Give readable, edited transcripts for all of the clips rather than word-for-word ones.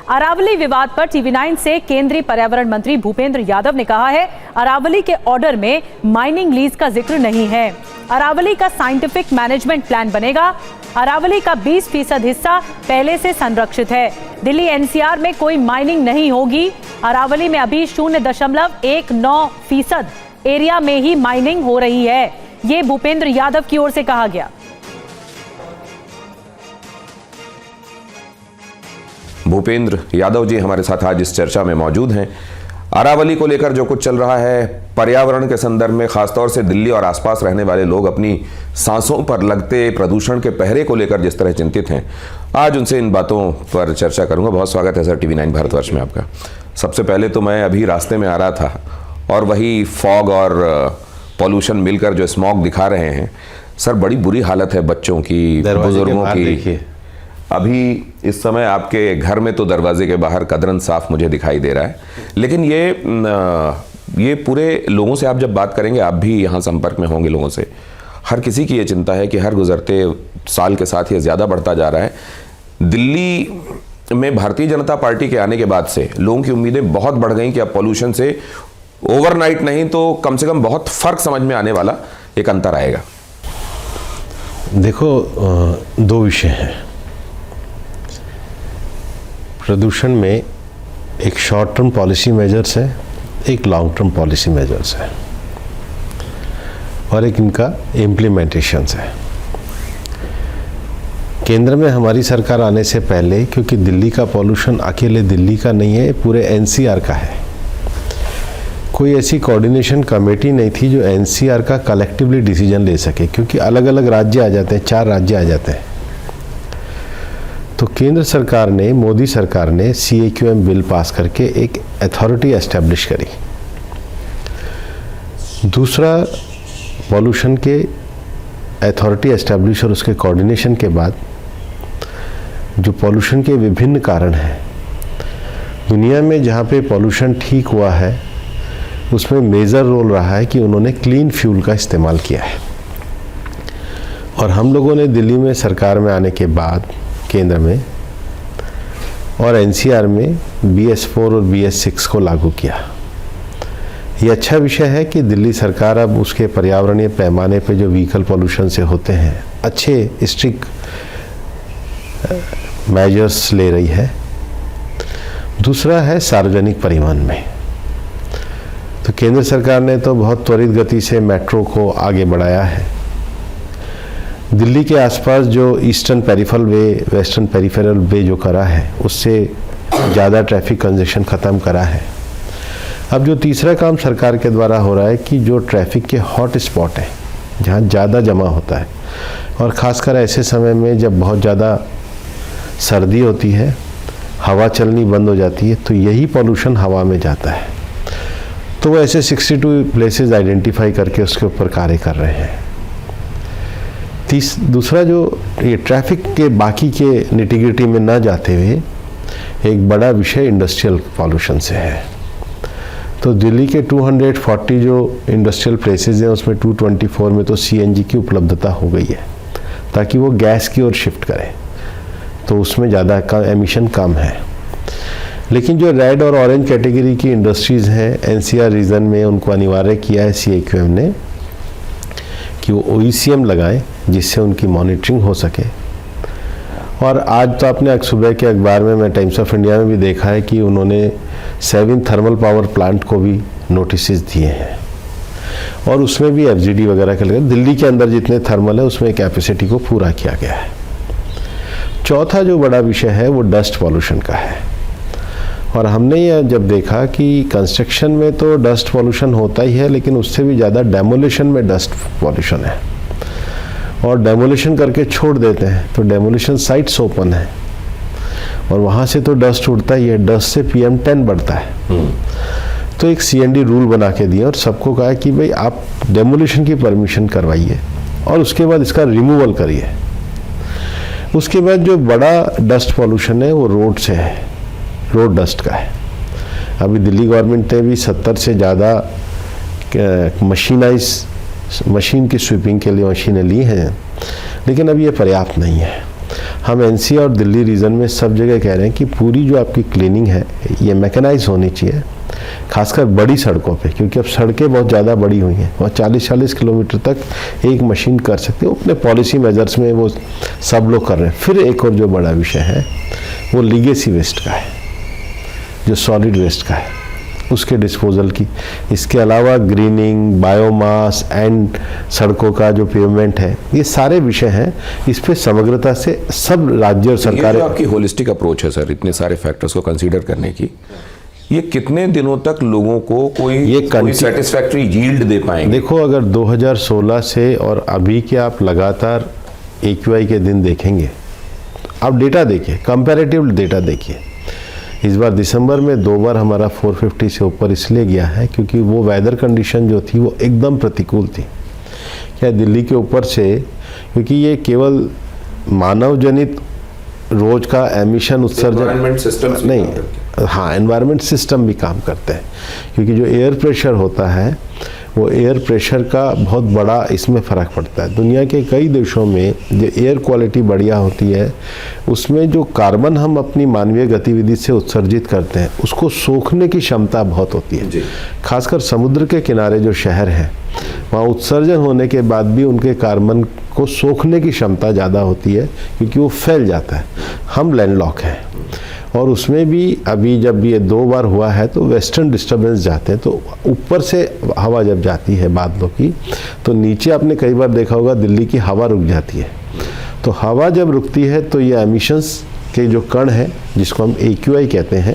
अरावली विवाद पर टीवी9 से केंद्रीय पर्यावरण मंत्री भूपेंद्र यादव ने कहा है, अरावली के ऑर्डर में माइनिंग लीज का जिक्र नहीं है। अरावली का साइंटिफिक मैनेजमेंट प्लान बनेगा। अरावली का 20% हिस्सा पहले से संरक्षित है। दिल्ली एनसीआर में कोई माइनिंग नहीं होगी। अरावली में अभी 0.19% एरिया में ही माइनिंग हो रही है। ये भूपेंद्र यादव की ओर से कहा गया। भूपेंद्र यादव जी हमारे साथ आज इस चर्चा में मौजूद हैं। अरावली को लेकर जो कुछ चल रहा है, पर्यावरण के संदर्भ में खासतौर से दिल्ली और आसपास रहने वाले लोग अपनी सांसों पर लगते प्रदूषण के पहरे को लेकर जिस तरह चिंतित हैं, आज उनसे इन बातों पर चर्चा करूंगा। बहुत स्वागत है सर टीवी9 भारतवर्ष में आपका। सबसे पहले तो मैं अभी रास्ते में आ रहा था और वही फॉग और पॉल्यूशन मिलकर जो स्मॉग दिखा रहे हैं, सर बड़ी बुरी हालत है बच्चों की, बुजुर्गों की। अभी इस समय आपके घर में तो दरवाजे के बाहर कदरन साफ मुझे दिखाई दे रहा है, लेकिन ये पूरे लोगों से आप जब बात करेंगे, आप भी यहाँ संपर्क में होंगे लोगों से, हर किसी की ये चिंता है कि हर गुजरते साल के साथ ये ज़्यादा बढ़ता जा रहा है। दिल्ली में भारतीय जनता पार्टी के आने के बाद से लोगों की उम्मीदें बहुत बढ़ गई कि अब पॉल्यूशन से ओवरनाइट नहीं तो कम से कम बहुत फर्क समझ में आने वाला एक अंतर आएगा। देखो, दो विषय हैं। प्रदूषण में एक शॉर्ट टर्म पॉलिसी मेजर्स है, एक लॉन्ग टर्म पॉलिसी मेजर्स है और एक इनका इम्प्लीमेंटेशंस है। केंद्र में हमारी सरकार आने से पहले, क्योंकि दिल्ली का पॉल्यूशन अकेले दिल्ली का नहीं है, पूरे एनसीआर का है, कोई ऐसी कोऑर्डिनेशन कमेटी नहीं थी जो एनसीआर का कलेक्टिवली डिसीजन ले सके, क्योंकि अलग अलग राज्य आ जाते हैं, 4 राज्य आ जाते हैं। तो केंद्र सरकार ने, मोदी सरकार ने CAQM बिल पास करके एक अथॉरिटी एस्टैब्लिश करी। दूसरा, पॉल्यूशन के अथॉरिटी एस्टैब्लिश और उसके कोऑर्डिनेशन के बाद जो पॉल्यूशन के विभिन्न कारण हैं, दुनिया में जहाँ पे पॉल्यूशन ठीक हुआ है उसमें मेजर रोल रहा है कि उन्होंने क्लीन फ्यूल का इस्तेमाल किया है। और हम लोगों ने दिल्ली में सरकार में आने के बाद केंद्र में और एनसीआर में BS4 और BS6 को लागू किया। ये अच्छा विषय है कि दिल्ली सरकार अब उसके पर्यावरणीय पैमाने पे जो व्हीकल पॉल्यूशन से होते हैं, अच्छे स्ट्रिक्ट मेजर्स ले रही है। दूसरा है सार्वजनिक परिवहन में, तो केंद्र सरकार ने तो बहुत त्वरित गति से मेट्रो को आगे बढ़ाया है। दिल्ली के आसपास जो ईस्टर्न पेरिफेरल वे, वेस्टर्न पेरिफेरल वे जो करा है, उससे ज़्यादा ट्रैफिक कंजेशन ख़त्म करा है। अब जो तीसरा काम सरकार के द्वारा हो रहा है कि जो ट्रैफिक के हॉट स्पॉट हैं, जहाँ ज़्यादा जमा होता है, और ख़ासकर ऐसे समय में जब बहुत ज़्यादा सर्दी होती है, हवा चलनी बंद हो जाती है, तो यही पॉल्यूशन हवा में जाता है। तो वो ऐसे 62 प्लेसेस आइडेंटिफाई करके उसके ऊपर कार्य कर रहे हैं। दूसरा, जो ये ट्रैफिक के बाकी के निटिग्रिटी में ना जाते हुए एक बड़ा विषय इंडस्ट्रियल पॉल्यूशन से है। तो दिल्ली के 240 जो इंडस्ट्रियल प्लेसेस हैं, उसमें 224 में तो CNG की उपलब्धता हो गई है, ताकि वो गैस की ओर शिफ्ट करे, तो उसमें ज़्यादा एमिशन कम है। लेकिन जो रेड और ऑरेंज कैटेगरी की इंडस्ट्रीज़ हैं NCR रीजन में, उनको अनिवार्य किया है CAQM ने कि वो OECM लगाएं, जिससे उनकी मॉनिटरिंग हो सके। और आज तो आपने सुबह के अखबार में, मैं टाइम्स ऑफ इंडिया में भी देखा है कि उन्होंने 7 थर्मल पावर प्लांट को भी नोटिस दिए हैं, और उसमें भी FGD वगैरह के लगे। दिल्ली के अंदर जितने थर्मल है उसमें कैपेसिटी को पूरा किया गया है। चौथा जो बड़ा विषय है वो डस्ट पॉल्यूशन का है। और हमने यह जब देखा कि कंस्ट्रक्शन में तो डस्ट पॉल्यूशन होता ही है, लेकिन उससे भी ज़्यादा डेमोलिशन में डस्ट पॉल्यूशन है, और डेमोलिशन करके छोड़ देते हैं, तो डेमोलिशन साइट्स ओपन है और वहाँ से तो डस्ट उड़ता ही है, डस्ट से PM10 बढ़ता है। तो एक CND रूल बना के दिया और सबको कहा कि भाई आप डेमोलिशन की परमिशन करवाइए और उसके बाद इसका रिमूवल करिए। उसके बाद जो बड़ा डस्ट पॉल्यूशन है वो रोड से है, रोड डस्ट का है। अभी दिल्ली गवर्नमेंट ने भी 70 से ज़्यादा मशीन की स्वीपिंग के लिए मशीनें ली हैं, लेकिन अब ये पर्याप्त नहीं है। हम एनसीआर और दिल्ली रीजन में सब जगह कह रहे हैं कि पूरी जो आपकी क्लीनिंग है ये मैकेनाइज होनी चाहिए, खासकर बड़ी सड़कों पे, क्योंकि अब सड़कें बहुत ज़्यादा बड़ी हुई हैं और 40-40 किलोमीटर तक एक मशीन कर सकते हो। अपने पॉलिसी मेजर्स में वो सब लोग कर रहे हैं। फिर एक और जो बड़ा विषय है वो लीगेसी वेस्ट का है, जो सॉलिड वेस्ट का है, उसके डिस्पोजल की। इसके अलावा ग्रीनिंग, बायोमास एंड सड़कों का जो पेवमेंट है, ये सारे विषय हैं। इस पे समग्रता से सब राज्य और सरकारें। आपकी होलिस्टिक अप्रोच है सर, इतने सारे फैक्टर्स को कंसीडर करने की, ये कितने दिनों तक लोगों को कोई सेटिस्फैक्टरी यील्ड दे पाएंगे? देखो, अगर 2016 से और अभी के आप लगातार AQI के दिन देखेंगे, आप डेटा देखिए, कंपैरेटिव डेटा देखिए। इस बार दिसंबर में 2 बार हमारा 450 से ऊपर इसलिए गया है क्योंकि वो वेदर कंडीशन जो थी वो एकदम प्रतिकूल थी। क्या दिल्ली के ऊपर से, क्योंकि ये केवल मानव जनित रोज का एमिशन उत्सर्जन नहीं, हाँ, एनवायरनमेंट सिस्टम भी काम करते हैं, क्योंकि जो एयर प्रेशर होता है वो एयर प्रेशर का बहुत बड़ा इसमें फ़र्क पड़ता है। दुनिया के कई देशों में जो एयर क्वालिटी बढ़िया होती है, उसमें जो कार्बन हम अपनी मानवीय गतिविधि से उत्सर्जित करते हैं उसको सोखने की क्षमता बहुत होती है। खासकर समुद्र के किनारे जो शहर हैं वहाँ उत्सर्जन होने के बाद भी उनके कार्बन को सोखने की क्षमता ज़्यादा होती है, क्योंकि वो फैल जाता है। हम लैंडलॉक हैं और उसमें भी अभी जब ये 2 बार हुआ है तो वेस्टर्न डिस्टर्बेंस जाते हैं, तो ऊपर से हवा जब जाती है बादलों की, तो नीचे आपने कई बार देखा होगा दिल्ली की हवा रुक जाती है। तो हवा जब रुकती है तो ये एमिशंस के जो कण हैं, जिसको हम AQI कहते हैं,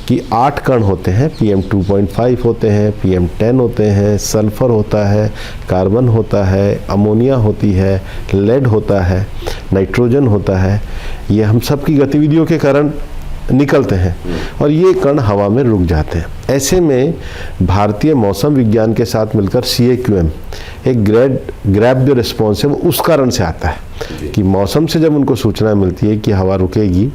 कि 8 कण होते हैं। PM 2.5 होते हैं, PM 10 होते हैं, सल्फर होता है, कार्बन होता है, अमोनिया होती है, लेड होता है, नाइट्रोजन होता है। ये हम सब की गतिविधियों के कारण निकलते हैं और ये कण हवा में रुक जाते हैं। ऐसे में भारतीय मौसम विज्ञान के साथ मिलकर CAQM एक ग्रैब जो रिस्पॉन्स है वो उस कारण से आता है कि मौसम से जब उनको सूचना मिलती है कि हवा रुकेगी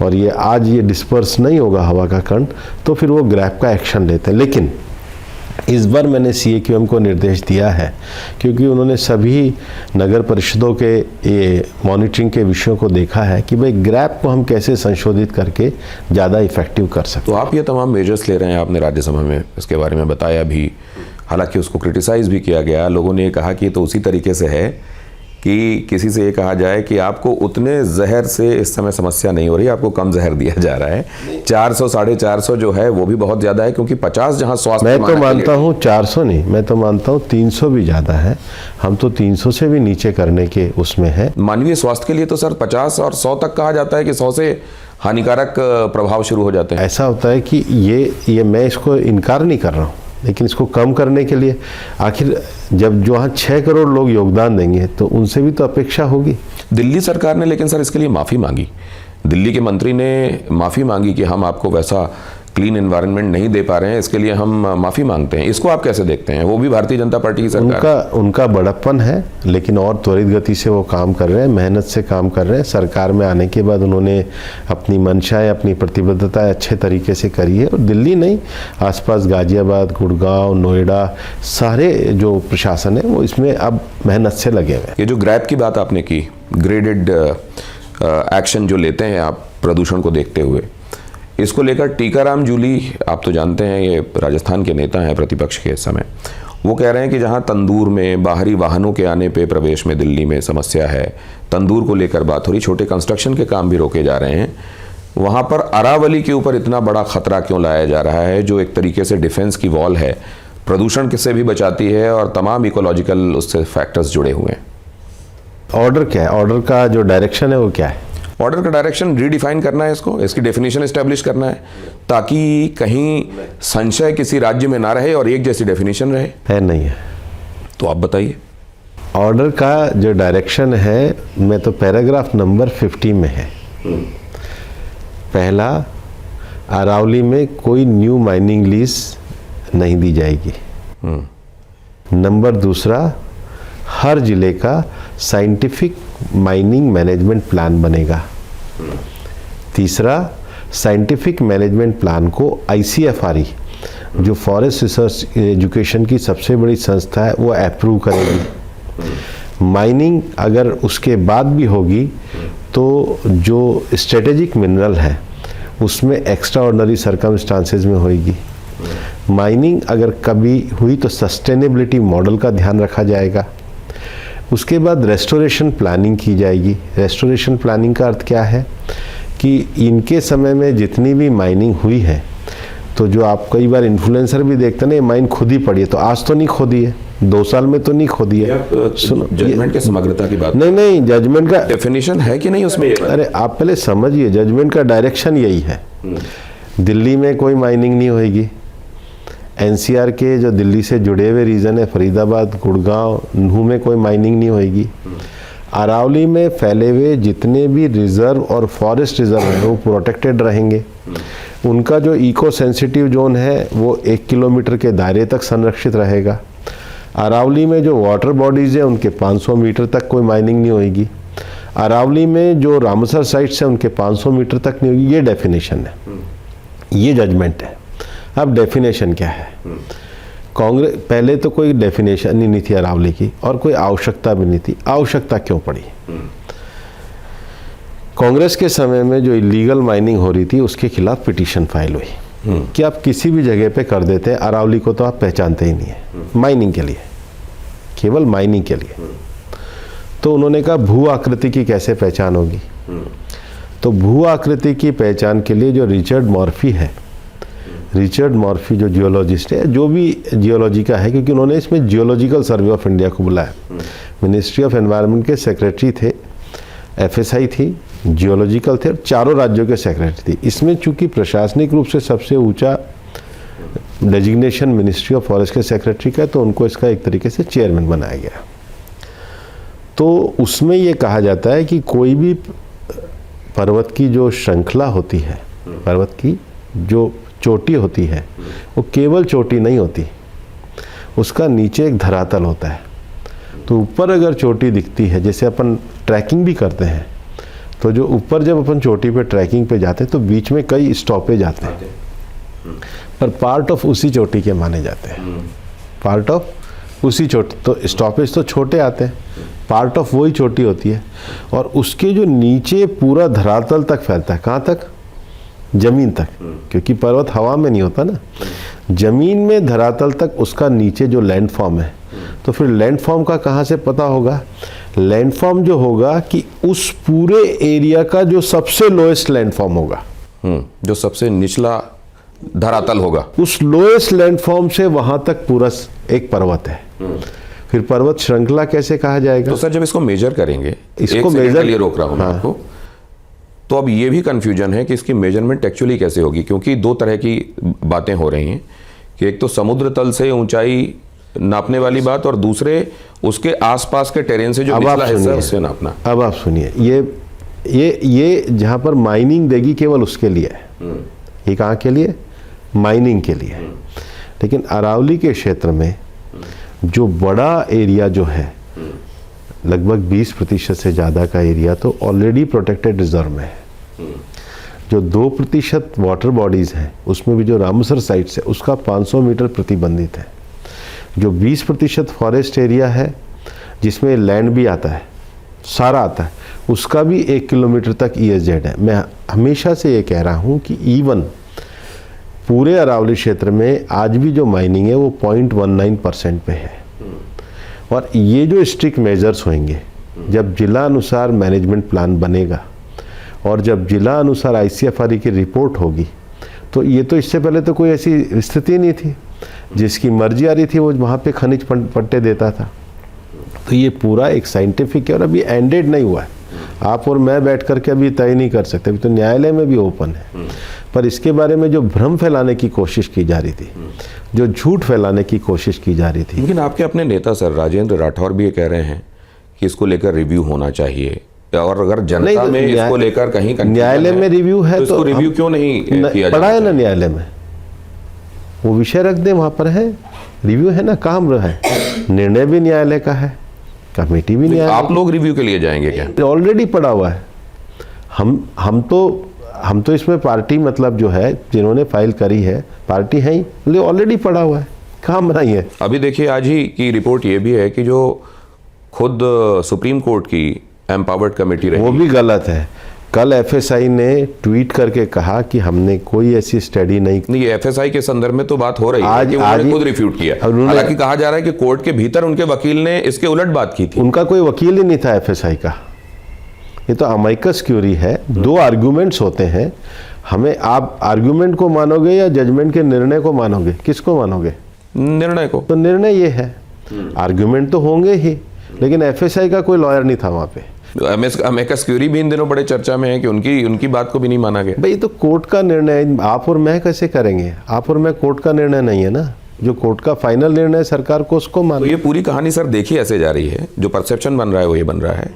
और ये आज ये डिस्पर्स नहीं होगा हवा का कण, तो फिर वो ग्रैब का एक्शन लेते हैं। लेकिन इस बार मैंने CAQM को निर्देश दिया है, क्योंकि उन्होंने सभी नगर परिषदों के ये मॉनिटरिंग के विषयों को देखा है कि भाई ग्रैब को हम कैसे संशोधित करके ज़्यादा इफेक्टिव कर सकते। तो आप ये तमाम मेजर्स ले रहे हैं, आपने राज्यसभा में इसके बारे में बताया भी, हालांकि उसको क्रिटिसाइज़ भी किया गया। लोगों ने कहा कि ये तो उसी तरीके से है कि किसी से ये कहा जाए कि आपको उतने जहर से इस समय समस्या नहीं हो रही, आपको कम जहर दिया जा रहा है। 400 450 जो है वो भी बहुत ज़्यादा है, क्योंकि 50 जहाँ स्वास्थ्य, मैं तो मानता हूँ 400 नहीं, मैं तो मानता हूँ 300 भी ज़्यादा है। हम तो 300 से भी नीचे करने के उसमें है। मानवीय स्वास्थ्य के लिए तो सर 50 और 100 तक कहा जाता है कि 100 से हानिकारक प्रभाव शुरू हो जाते हैं। ऐसा होता है कि ये मैं इसको इनकार नहीं कर रहा हूँ, लेकिन इसको कम करने के लिए आखिर जब जो वहाँ 6 करोड़ लोग योगदान देंगे तो उनसे भी तो अपेक्षा होगी। दिल्ली सरकार ने लेकिन सर इसके लिए माफ़ी मांगी। दिल्ली के मंत्री ने माफ़ी मांगी कि हम आपको वैसा क्लीन एनवायरनमेंट नहीं दे पा रहे हैं, इसके लिए हम माफ़ी मांगते हैं। इसको आप कैसे देखते हैं? वो भी भारतीय जनता पार्टी की सरकार, उनका बड़प्पन है, लेकिन और त्वरित गति से वो काम कर रहे हैं, मेहनत से काम कर रहे हैं। सरकार में आने के बाद उन्होंने अपनी मंशाएं, अपनी प्रतिबद्धताएं अच्छे तरीके से करी है। और दिल्ली नहीं, आसपास गाजियाबाद, गुड़गांव, नोएडा, सारे जो प्रशासन है वो इसमें अब मेहनत से लगे हुए हैं। ये जो ग्रैब की बात आपने की, ग्रेडेड एक्शन जो लेते हैं आप प्रदूषण को देखते हुए, इसको लेकर टीकाराम जूली, आप तो जानते हैं ये राजस्थान के नेता हैं प्रतिपक्ष के इस समय, वो कह रहे हैं कि जहां तंदूर में बाहरी वाहनों के आने पे प्रवेश में दिल्ली में समस्या है, तंदूर को लेकर बात हो रही, छोटे कंस्ट्रक्शन के काम भी रोके जा रहे हैं, वहां पर अरावली के ऊपर इतना बड़ा खतरा क्यों लाया जा रहा है, जो एक तरीके से डिफेंस की वॉल है, प्रदूषण से भी बचाती है और तमाम इकोलॉजिकल उससे फैक्टर्स जुड़े हुए हैं। ऑर्डर क्या है? ऑर्डर का जो डायरेक्शन है वो क्या है? ऑर्डर का डायरेक्शन रीडिफाइन करना है, इसको, इसकी डेफिनेशन एस्टेब्लिश करना है, ताकि कहीं संशय किसी राज्य में ना रहे और एक जैसी डेफिनेशन रहे। है नहीं है तो आप बताइए। ऑर्डर का जो डायरेक्शन है, मैं तो पैराग्राफ नंबर 50 में है। पहला, अरावली में कोई न्यू माइनिंग लीज नहीं दी जाएगी। नंबर दूसरा, हर जिले का साइंटिफिक माइनिंग मैनेजमेंट प्लान बनेगा। तीसरा, साइंटिफिक मैनेजमेंट प्लान को ICFRE, जो फॉरेस्ट रिसर्च एजुकेशन की सबसे बड़ी संस्था है, वो अप्रूव करेगी। माइनिंग अगर उसके बाद भी होगी तो जो स्ट्रेटेजिक मिनरल है उसमें एक्स्ट्रा ऑर्डिनरी सर्कमस्टांसेस में होगी। माइनिंग अगर कभी हुई तो सस्टेनेबिलिटी मॉडल का ध्यान रखा जाएगा। उसके बाद रेस्टोरेशन प्लानिंग की जाएगी। रेस्टोरेशन प्लानिंग का अर्थ क्या है कि इनके समय में जितनी भी माइनिंग हुई है, तो जो आप कई बार इन्फ्लुएंसर भी देखते हैं ना, ये माइन खुद ही पड़ी है, तो आज तो नहीं खोदी है, 2 साल में तो नहीं खोदी है। सुनो, जजमेंट के समग्रता की बात नहीं, जजमेंट का डेफिनेशन है कि नहीं उसमें? अरे आप पहले समझिए, जजमेंट का डायरेक्शन यही है। दिल्ली में कोई माइनिंग नहीं होगी। एनसीआर के जो दिल्ली से जुड़े हुए रीजन है, फरीदाबाद, गुड़गांव, नूह में कोई माइनिंग नहीं होगी। अरावली में फैले हुए जितने भी रिजर्व और फॉरेस्ट रिजर्व हैं वो प्रोटेक्टेड रहेंगे। उनका जो इको सेंसिटिव जोन है वो 1 किलोमीटर के दायरे तक संरक्षित रहेगा। अरावली में जो वाटर बॉडीज़ हैं उनके 500 मीटर तक कोई माइनिंग नहीं होगी। अरावली में जो रामसर साइट्स हैं उनके 500 मीटर तक नहीं होगी। ये डेफिनेशन है, ये जजमेंट है। अब डेफिनेशन क्या है? कांग्रेस पहले तो कोई डेफिनेशन ही नहीं थी अरावली की, और कोई आवश्यकता भी नहीं थी। आवश्यकता क्यों पड़ी? कांग्रेस के समय में जो इलीगल माइनिंग हो रही थी उसके खिलाफ पिटीशन फाइल हुई कि आप किसी भी जगह पे कर देते हैं, अरावली को तो आप पहचानते ही नहीं है माइनिंग के लिए, केवल माइनिंग के लिए। तो उन्होंने कहा भू आकृति की कैसे पहचान होगी? तो भू आकृति की पहचान के लिए जो रिचर्ड मॉर्फी है, रिचर्ड मॉर्फी जो जियोलॉजिस्ट है, जो भी जियोलॉजी का है, क्योंकि उन्होंने इसमें जियोलॉजिकल सर्वे ऑफ इंडिया को बुलाया। मिनिस्ट्री ऑफ एनवायरनमेंट के सेक्रेटरी थे, एफएसआई थी, जियोलॉजिकल थे, और चारों राज्यों के सेक्रेटरी थी। इसमें चूंकि प्रशासनिक रूप से सबसे ऊंचा डेजिग्नेशन मिनिस्ट्री ऑफ फॉरेस्ट के सेक्रेटरी का है, तो उनको इसका एक तरीके से चेयरमैन बनाया गया। तो उसमें ये कहा जाता है कि कोई भी पर्वत की जो श्रृंखला होती है, पर्वत की जो चोटी होती है, वो केवल चोटी नहीं होती, उसका नीचे एक धरातल होता है। तो ऊपर अगर चोटी दिखती है, जैसे अपन ट्रैकिंग भी करते हैं, तो जो ऊपर जब अपन चोटी पे ट्रैकिंग पे जाते हैं तो बीच में कई स्टॉपेज आते हैं, पर पार्ट ऑफ उसी चोटी के माने जाते हैं। पार्ट ऑफ उसी चोटी, तो स्टॉपेज तो छोटे आते हैं, पार्ट ऑफ वही चोटी होती है। और उसके जो नीचे पूरा धरातल तक फैलता है, कहाँ तक? जमीन तक, क्योंकि पर्वत हवा में नहीं होता ना, जमीन में धरातल तक उसका नीचे जो लैंडफॉर्म है। तो फिर लैंडफॉर्म का कहाँ से पता होगा? लैंडफॉर्म जो होगा कि उस पूरे एरिया का जो सबसे लोएस्ट लैंडफॉर्म होगा, जो सबसे निचला धरातल होगा, उस लोएस्ट लैंडफॉर्म से वहां तक पूरा एक पर्वत है। फिर पर्वत श्रृंखला कैसे कहा जाएगा? तो सर जब इसको मेजर करेंगे, इसको मेजर लिए रोक रहा हूं मैं आपको, तो अब ये भी कंफ्यूजन है कि इसकी मेजरमेंट एक्चुअली कैसे होगी, क्योंकि 2 तरह की बातें हो रही हैं कि एक तो समुद्र तल से ऊंचाई नापने वाली बात, और दूसरे उसके आसपास के टेरेन से जो निचला हिस्सा है उससे नापना। अब आप सुनिए, ये जहां पर माइनिंग देगी केवल उसके लिए है। ये कहाँ के लिए? माइनिंग के लिए। लेकिन अरावली के क्षेत्र में जो बड़ा एरिया जो है, लगभग 20% से ज़्यादा का एरिया तो ऑलरेडी प्रोटेक्टेड रिजर्व में है। जो 2% वाटर बॉडीज़ हैं उसमें भी जो रामसर साइट्स है उसका 500 मीटर प्रतिबंधित है। जो 20% फॉरेस्ट एरिया है जिसमें लैंड भी आता है, सारा आता है, उसका भी 1 किलोमीटर तक ESZ है। मैं हमेशा से ये कह रहा हूँ कि इवन पूरे अरावली क्षेत्र में आज भी जो माइनिंग है वो 0.19% पे है। और ये जो स्ट्रिक्ट मेजर्स होंगे, जब जिला अनुसार मैनेजमेंट प्लान बनेगा और जब जिला अनुसार ICFRE की रिपोर्ट होगी, तो ये तो इससे पहले तो कोई ऐसी स्थिति नहीं थी, जिसकी मर्जी आ रही थी वो वहाँ पे खनिज पट्टे देता था। तो ये पूरा एक साइंटिफिक है और अभी एंडेड नहीं हुआ है। आप और मैं बैठ करके अभी तय नहीं कर सकते, अभी तो न्यायालय में भी ओपन है। पर इसके बारे में जो भ्रम फैलाने की कोशिश की जा रही थी, जो झूठ फैलाने की कोशिश की जा रही थी। लेकिन आपके अपने नेता सर राजेंद्र राठौर भी ये कह रहे हैं कि इसको लेकर रिव्यू होना चाहिए, और अगर जनता में इसको लेकर कहीं न्यायालय में रिव्यू है तो रिव्यू क्यों नहीं किया पड़ा है ना न्यायालय में? वो विषय रख दे, वहां पर है, रिव्यू है ना, काम रहा है, निर्णय भी न्यायालय का है, कमेटी भी न्यायालय। आप लोग रिव्यू के लिए जाएंगे क्या? ऑलरेडी पड़ा हुआ है। हम तो इसमें पार्टी, मतलब जो है जिन्होंने फाइल करी है पार्टी है ही, ऑलरेडी पड़ा हुआ है, काम नहीं है। अभी देखिए आज ही की रिपोर्ट ये भी है कि जो खुद सुप्रीम कोर्ट की एम्पावर्ड कमेटी वो रही। भी गलत है। कल एफएसआई ने ट्वीट करके कहा कि हमने कोई ऐसी स्टडी नहीं। ये एफएसआई के संदर्भ में तो बात हो रही है आज- कि उन्होंने आज- खुद रिफ्यूट किया। उन्होंने- हालांकि कहा जा रहा है कि कोर्ट के भीतर उनके वकील ने इसके उलट बात की थी। उनका कोई वकील ही नहीं था एफएसआई का। ये तो अमाइकस क्यूरी है। दो आर्गुमेंट्स होते हैं, हमें आप आर्गुमेंट को मानोगे या जजमेंट के निर्णय को मानोगे? किसको मानोगे? निर्णय को। तो निर्णय ये है, आर्गुमेंट तो होंगे ही, लेकिन एफएसआई का कोई लॉयर नहीं था वहां पे। अमेकस क्यूरी भी इन दिनों बड़े चर्चा में है कि उनकी बात को भी नहीं माना गया। भाई तो कोर्ट का निर्णय आप और मैं कैसे करेंगे? आप और मैं कोर्ट का निर्णय नहीं है ना। जो कोर्ट का फाइनल निर्णय सरकार को उसको तो मानो। ये पूरी कहानी सर देखी ऐसे जा रही है, जो परसेप्शन बन रहा है वो ये बन रहा है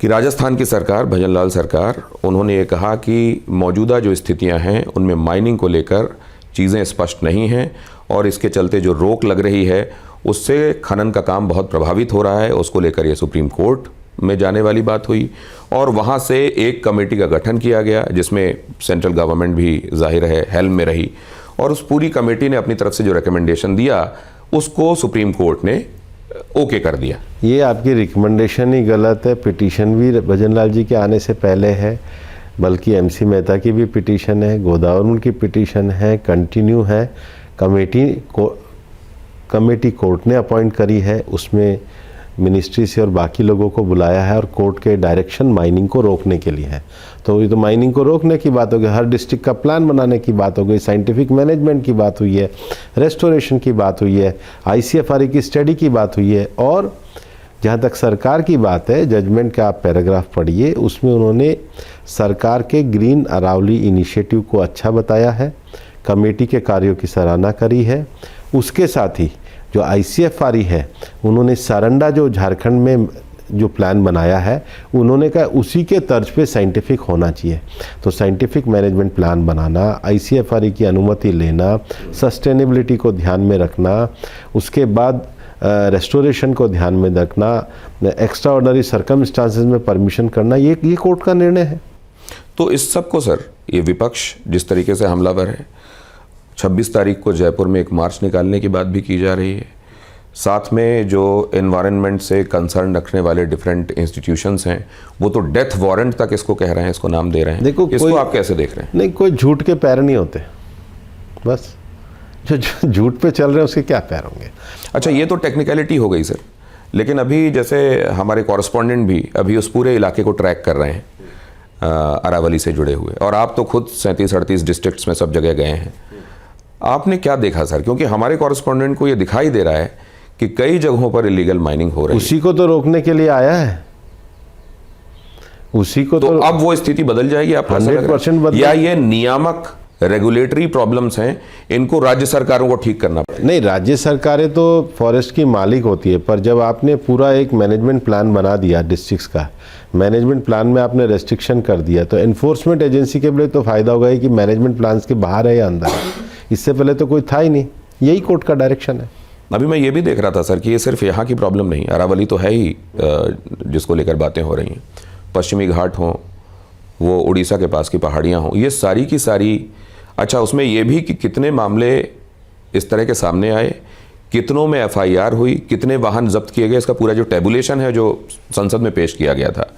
कि राजस्थान की सरकार, भजन लाल सरकार, उन्होंने ये कहा कि मौजूदा जो स्थितियां हैं उनमें माइनिंग को लेकर चीज़ें स्पष्ट नहीं हैं और इसके चलते जो रोक लग रही है उससे खनन का काम बहुत प्रभावित हो रहा है। उसको लेकर ये सुप्रीम कोर्ट में जाने वाली बात हुई और वहाँ से एक कमेटी का गठन किया गया जिसमें सेंट्रल गवर्नमेंट भी जाहिर है हेल्म में रही और उस पूरी कमेटी ने अपनी तरफ से जो रिकमेंडेशन दिया उसको सुप्रीम कोर्ट ने ओके कर दिया। ये आपकी रिकमेंडेशन ही गलत है। पिटीशन भी भजन लाल जी के आने से पहले है, बल्कि एमसी मेहता की भी पिटीशन है, गोदावरी की पिटीशन है, कंटिन्यू है। कमेटी कोर्ट ने अपॉइंट करी है, उसमें मिनिस्ट्री से और बाकी लोगों को बुलाया है और कोर्ट के डायरेक्शन माइनिंग को रोकने के लिए है। तो ये तो माइनिंग को रोकने की बात हो गई, हर डिस्ट्रिक्ट का प्लान बनाने की बात हो गई, साइंटिफिक मैनेजमेंट की बात हुई है, रेस्टोरेशन की बात हुई है, ICFRE की स्टडी की बात हुई है। और जहाँ तक सरकार की बात है, जजमेंट का आप पैराग्राफ पढ़िए, उसमें उन्होंने सरकार के ग्रीन अरावली इनिशिएटिव को अच्छा बताया है, कमेटी के कार्यों की सराहना करी है। उसके साथ ही जो ICFRE है, उन्होंने सारंडा जो झारखंड में जो प्लान बनाया है, उन्होंने कहा उसी के तर्ज पे साइंटिफिक होना चाहिए। तो साइंटिफिक मैनेजमेंट प्लान बनाना, ICFRE की अनुमति लेना, सस्टेनेबिलिटी को ध्यान में रखना, उसके बाद रेस्टोरेशन को ध्यान में रखना, एक्स्ट्रा ऑर्डनरी सर्कमस्टांसेस में परमिशन करना, ये कोर्ट का निर्णय है। तो इस सब को सर, ये विपक्ष जिस तरीके से हमलावर है, 26 तारीख को जयपुर में एक मार्च निकालने की बात भी की जा रही है, साथ में जो एनवायरनमेंट से कंसर्न रखने वाले डिफरेंट इंस्टीट्यूशंस हैं वो तो डेथ वारंट तक इसको कह रहे हैं, इसको नाम दे रहे हैं। देखो, इसको आप कैसे देख रहे हैं? नहीं, कोई झूठ के पैर नहीं होते, बस जो झूठ पे चल रहे हैं उसके क्या पैर होंगे। अच्छा, ये तो टेक्निकलिटी हो गई सर, लेकिन अभी जैसे हमारे कॉरेस्पॉन्डेंट भी अभी उस पूरे इलाके को ट्रैक कर रहे हैं अरावली से जुड़े हुए, और आप तो खुद 37-38 डिस्ट्रिक्ट्स में सब जगह गए हैं। आपने क्या देखा सर? क्योंकि हमारे कॉरेस्पॉन्डेंट को ये दिखाई दे रहा है कि कई जगहों पर इलीगल माइनिंग हो रही है। उसी को तो रोकने के लिए आया है, उसी को तो अब वो स्थिति बदल जाएगी आपको ऐसा लग रहा है? 100% बदल। या ये नियामक रेगुलेटरी प्रॉब्लम्स हैं, इनको राज्य सरकारों को ठीक करना पड़ेगा? नहीं, राज्य सरकारें तो फॉरेस्ट की मालिक होती है, पर जब आपने पूरा एक मैनेजमेंट प्लान बना दिया डिस्ट्रिक्ट्स का, मैनेजमेंट प्लान में आपने रेस्ट्रिक्शन कर दिया, तो एनफोर्समेंट एजेंसी के लिए तो फायदा होगा ही कि मैनेजमेंट प्लान्स के बाहर है या अंदर है। इससे पहले तो कोई था ही नहीं, यही कोर्ट का डायरेक्शन है। अभी मैं ये भी देख रहा था सर कि ये सिर्फ यहाँ की प्रॉब्लम नहीं, अरावली तो है ही जिसको लेकर बातें हो रही हैं, पश्चिमी घाट हों, वो उड़ीसा के पास की पहाड़ियाँ हों, ये सारी की सारी। अच्छा, उसमें ये भी कि कितने मामले इस तरह के सामने आए, कितनों में FIR हुई, कितने वाहन जब्त किए गए, इसका पूरा जो टेबुलेशन है जो संसद में पेश किया गया था,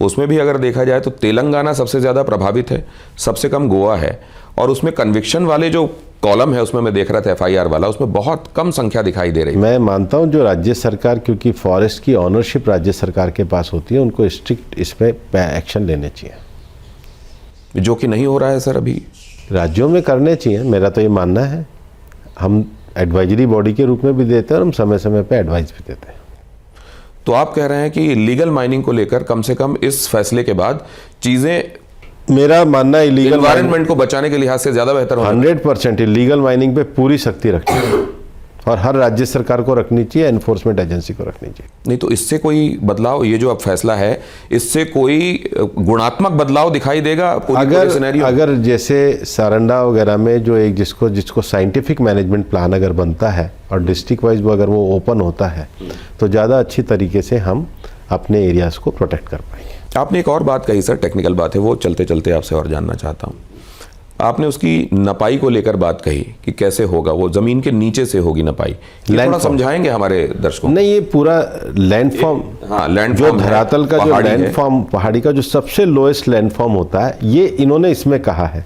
उसमें भी अगर देखा जाए तो तेलंगाना सबसे ज़्यादा प्रभावित है, सबसे कम गोवा है, और उसमें कन्विक्शन वाले जो कॉलम है उसमें मैं देख रहा था FIR वाला, उसमें बहुत कम संख्या दिखाई दे रही है। मैं मानता हूं जो राज्य सरकार, क्योंकि फॉरेस्ट की ऑनरशिप राज्य सरकार के पास होती है, उनको स्ट्रिक्ट इस पे एक्शन लेने चाहिए, जो कि नहीं हो रहा है सर अभी। राज्यों में करने चाहिए, मेरा तो ये मानना है। हम एडवाइजरी बॉडी के रूप में भी देते हैं और हम समय समय पे एडवाइस भी देते हैं। तो आप कह रहे हैं कि लीगल माइनिंग को लेकर कम से कम इस फैसले के बाद चीजें, मेरा मानना है इलीगल एनवायरनमेंट को बचाने के लिहाज से ज्यादा बेहतर होगा। 100% इलीगल माइनिंग पे पूरी सख्ती रखनी चाहिए, और हर राज्य सरकार को रखनी चाहिए, एनफोर्समेंट एजेंसी को रखनी चाहिए। नहीं तो इससे कोई बदलाव, ये जो अब फैसला है, इससे कोई गुणात्मक बदलाव दिखाई देगा? अगर जैसे सारंडा वगैरह में जो एक जिसको साइंटिफिक मैनेजमेंट प्लान अगर बनता है और डिस्ट्रिक्ट वाइज वो अगर वो ओपन होता है, तो ज़्यादा अच्छी तरीके से हम अपने एरियाज़ को प्रोटेक्ट कर पाएंगे। आपने एक और बात कही सर, टेक्निकल बात है, वो चलते चलते आपसे और जानना चाहता हूँ। आपने उसकी नपाई को लेकर बात कही कि कैसे होगा, वो जमीन के नीचे से होगी नपाई, थोड़ा समझाएंगे हमारे दर्शकों? नहीं, ये पूरा लैंडफॉर्म, हाँ, जो धरातल का जो लैंडफॉर्म, पहाड़ी का जो सबसे लोएस्ट लैंडफॉर्म होता है, ये इन्होंने इसमें कहा है।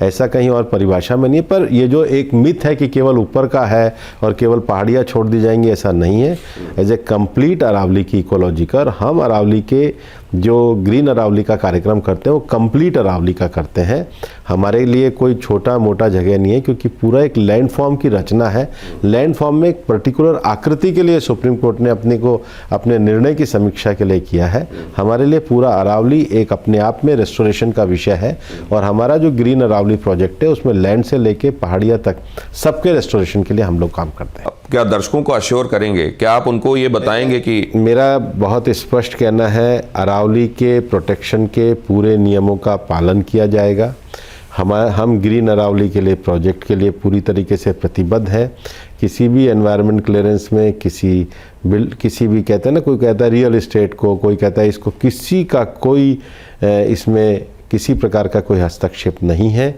ऐसा कहीं और परिभाषा में नहीं है। पर ये जो एक मिथ है कि केवल ऊपर का है और केवल पहाड़ियाँ छोड़ दी जाएंगी, ऐसा नहीं है। एज ए कंप्लीट अरावली की इकोलॉजी का, और हम अरावली के जो ग्रीन अरावली का कार्यक्रम करते हैं वो कंप्लीट अरावली का करते हैं। हमारे लिए कोई छोटा मोटा जगह नहीं है, क्योंकि पूरा एक लैंडफॉर्म की रचना है। लैंडफॉर्म में एक पर्टिकुलर आकृति के लिए सुप्रीम कोर्ट ने अपने निर्णय की समीक्षा के लिए किया है। हमारे लिए पूरा अरावली एक अपने आप में रेस्टोरेशन का विषय है, और हमारा जो ग्रीन अरावली प्रोजेक्ट है उसमें लैंड से लेके पहाड़ियाँ तक सबके रेस्टोरेशन के लिए हम लोग काम करते हैं। क्या दर्शकों को अश्योर करेंगे, क्या आप उनको ये बताएंगे कि? मेरा बहुत स्पष्ट कहना है, अरावली के प्रोटेक्शन के पूरे नियमों का पालन किया जाएगा। हम ग्रीन अरावली के लिए, प्रोजेक्ट के लिए पूरी तरीके से प्रतिबद्ध हैं। किसी भी एनवायरनमेंट क्लियरेंस में किसी भी कहते हैं ना, कोई कहता है रियल एस्टेट को, कोई कहता है इसको, किसी का कोई इसमें किसी प्रकार का कोई हस्तक्षेप नहीं है।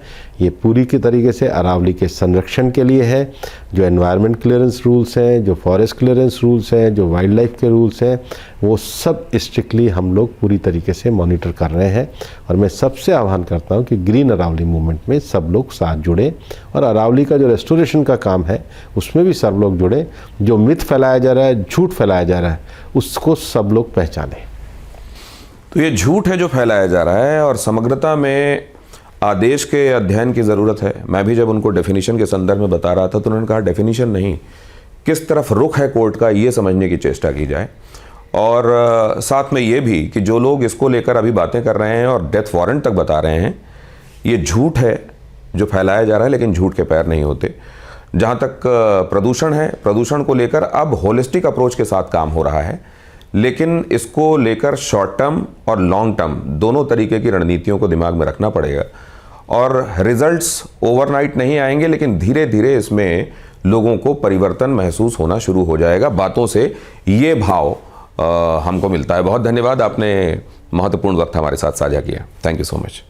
ये पूरी के तरीके से अरावली के संरक्षण के लिए है। जो एनवायरनमेंट क्लियरेंस रूल्स हैं, जो फॉरेस्ट क्लियरेंस रूल्स हैं, जो वाइल्ड लाइफ के रूल्स हैं, वो सब स्ट्रिक्टली हम लोग पूरी तरीके से मॉनिटर कर रहे हैं। और मैं सबसे आह्वान करता हूँ कि ग्रीन अरावली मूवमेंट में सब लोग साथ जुड़े, और अरावली का जो रेस्टोरेशन का काम है उसमें भी सब लोग जुड़े। जो मिथ फैलाया जा रहा है, झूठ फैलाया जा रहा है, उसको सब लोग पहचानें। तो ये झूठ है जो फैलाया जा रहा है, और समग्रता में आदेश के अध्ययन की ज़रूरत है। मैं भी जब उनको डेफिनेशन के संदर्भ में बता रहा था तो उन्होंने कहा डेफिनेशन नहीं, किस तरफ रुख है कोर्ट का, ये समझने की चेष्टा की जाए। और साथ में ये भी कि जो लोग इसको लेकर अभी बातें कर रहे हैं और डेथ वारंट तक बता रहे हैं, ये झूठ है जो फैलाया जा रहा है, लेकिन झूठ के पैर नहीं होते। जहाँ तक प्रदूषण है, प्रदूषण को लेकर अब होलिस्टिक अप्रोच के साथ काम हो रहा है, लेकिन इसको लेकर शॉर्ट टर्म और लॉन्ग टर्म दोनों तरीके की रणनीतियों को दिमाग में रखना पड़ेगा। और रिजल्ट्स ओवरनाइट नहीं आएंगे, लेकिन धीरे धीरे इसमें लोगों को परिवर्तन महसूस होना शुरू हो जाएगा। बातों से ये भाव हमको मिलता है। बहुत धन्यवाद, आपने महत्वपूर्ण वक्त हमारे साथ साझा किया। Thank you so much.